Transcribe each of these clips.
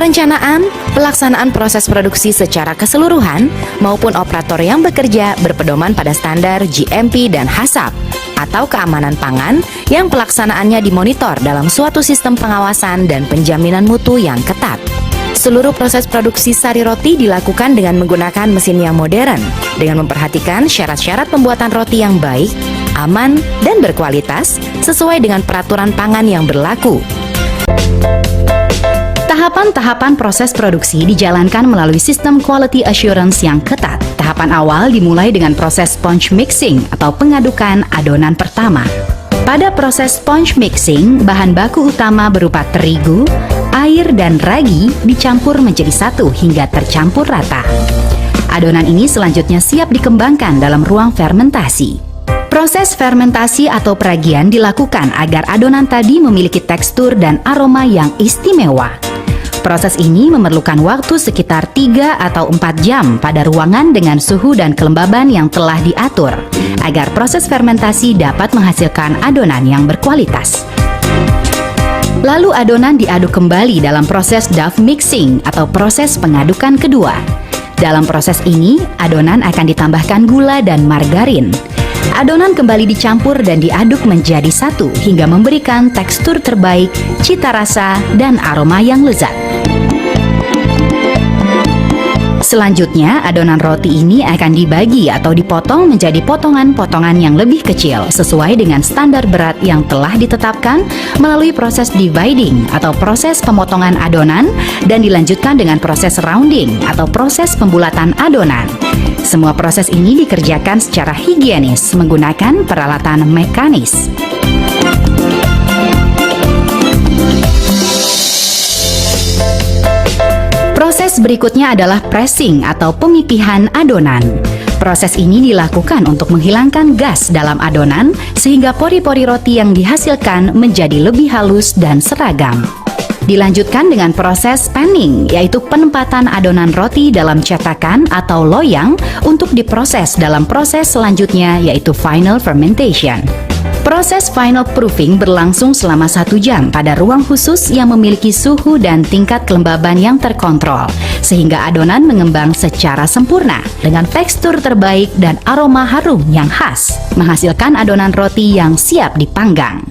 Perencanaan, pelaksanaan proses produksi secara keseluruhan, maupun operator yang bekerja berpedoman pada standar GMP dan HACCP, atau keamanan pangan yang pelaksanaannya dimonitor dalam suatu sistem pengawasan dan penjaminan mutu yang ketat. Seluruh proses produksi sari roti dilakukan dengan menggunakan mesin yang modern, dengan memperhatikan syarat-syarat pembuatan roti yang baik, aman, dan berkualitas sesuai dengan peraturan pangan yang berlaku. Tahapan-tahapan proses produksi dijalankan melalui sistem quality assurance yang ketat. Tahapan awal dimulai dengan proses sponge mixing atau pengadukan adonan pertama. Pada proses sponge mixing, bahan baku utama berupa terigu, air, dan ragi dicampur menjadi satu hingga tercampur rata. Adonan ini selanjutnya siap dikembangkan dalam ruang fermentasi. Proses fermentasi atau peragian dilakukan agar adonan tadi memiliki tekstur dan aroma yang istimewa. Proses ini memerlukan waktu sekitar 3 atau 4 jam pada ruangan dengan suhu dan kelembaban yang telah diatur, agar proses fermentasi dapat menghasilkan adonan yang berkualitas. Lalu adonan diaduk kembali dalam proses dough mixing atau proses pengadukan kedua. Dalam proses ini, adonan akan ditambahkan gula dan margarin. Adonan kembali dicampur dan diaduk menjadi satu hingga memberikan tekstur terbaik, cita rasa, dan aroma yang lezat. Selanjutnya, adonan roti ini akan dibagi atau dipotong menjadi potongan-potongan yang lebih kecil sesuai dengan standar berat yang telah ditetapkan melalui proses dividing atau proses pemotongan adonan dan dilanjutkan dengan proses rounding atau proses pembulatan adonan. Semua proses ini dikerjakan secara higienis menggunakan peralatan mekanis. Proses berikutnya adalah pressing atau pemipihan adonan. Proses ini dilakukan untuk menghilangkan gas dalam adonan sehingga pori-pori roti yang dihasilkan menjadi lebih halus dan seragam. Dilanjutkan dengan proses panning, yaitu penempatan adonan roti dalam cetakan atau loyang untuk diproses dalam proses selanjutnya, yaitu final fermentation. Proses final proofing berlangsung selama 1 jam pada ruang khusus yang memiliki suhu dan tingkat kelembaban yang terkontrol, sehingga adonan mengembang secara sempurna dengan tekstur terbaik dan aroma harum yang khas, menghasilkan adonan roti yang siap dipanggang.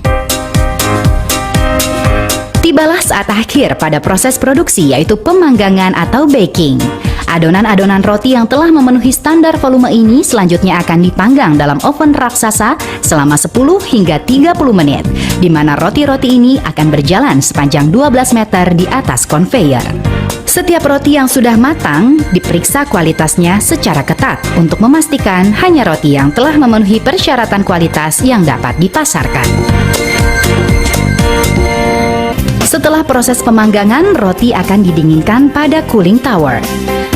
Tibalah saat akhir pada proses produksi, yaitu pemanggangan atau baking. Adonan-adonan roti yang telah memenuhi standar volume ini selanjutnya akan dipanggang dalam oven raksasa selama 10 hingga 30 menit, di mana roti-roti ini akan berjalan sepanjang 12 meter di atas konveyor. Setiap roti yang sudah matang diperiksa kualitasnya secara ketat untuk memastikan hanya roti yang telah memenuhi persyaratan kualitas yang dapat dipasarkan. Setelah proses pemanggangan, roti akan didinginkan pada cooling tower.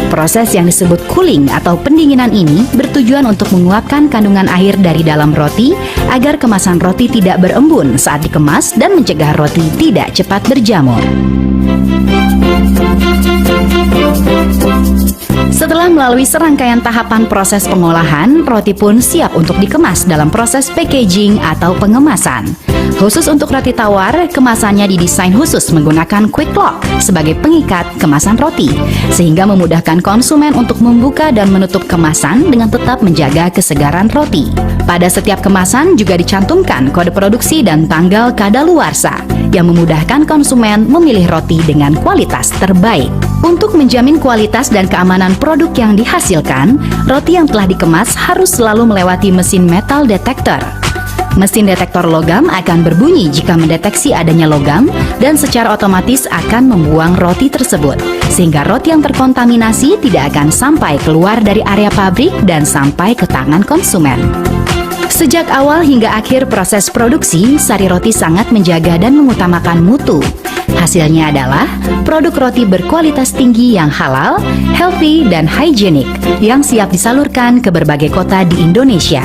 Proses yang disebut cooling atau pendinginan ini bertujuan untuk menguapkan kandungan air dari dalam roti agar kemasan roti tidak berembun saat dikemas dan mencegah roti tidak cepat berjamur. Setelah melalui serangkaian tahapan proses pengolahan, roti pun siap untuk dikemas dalam proses packaging atau pengemasan. Khusus untuk roti tawar, kemasannya didesain khusus menggunakan quick lock sebagai pengikat kemasan roti, sehingga memudahkan konsumen untuk membuka dan menutup kemasan dengan tetap menjaga kesegaran roti. Pada setiap kemasan juga dicantumkan kode produksi dan tanggal kadaluarsa yang memudahkan konsumen memilih roti dengan kualitas terbaik. Untuk menjamin kualitas dan keamanan produk yang dihasilkan, roti yang telah dikemas harus selalu melewati mesin metal detector. Mesin detektor logam akan berbunyi jika mendeteksi adanya logam dan secara otomatis akan membuang roti tersebut, sehingga roti yang terkontaminasi tidak akan sampai keluar dari area pabrik dan sampai ke tangan konsumen. Sejak awal hingga akhir proses produksi, Sari Roti sangat menjaga dan mengutamakan mutu. Hasilnya adalah produk roti berkualitas tinggi yang halal, healthy, dan hygienik yang siap disalurkan ke berbagai kota di Indonesia.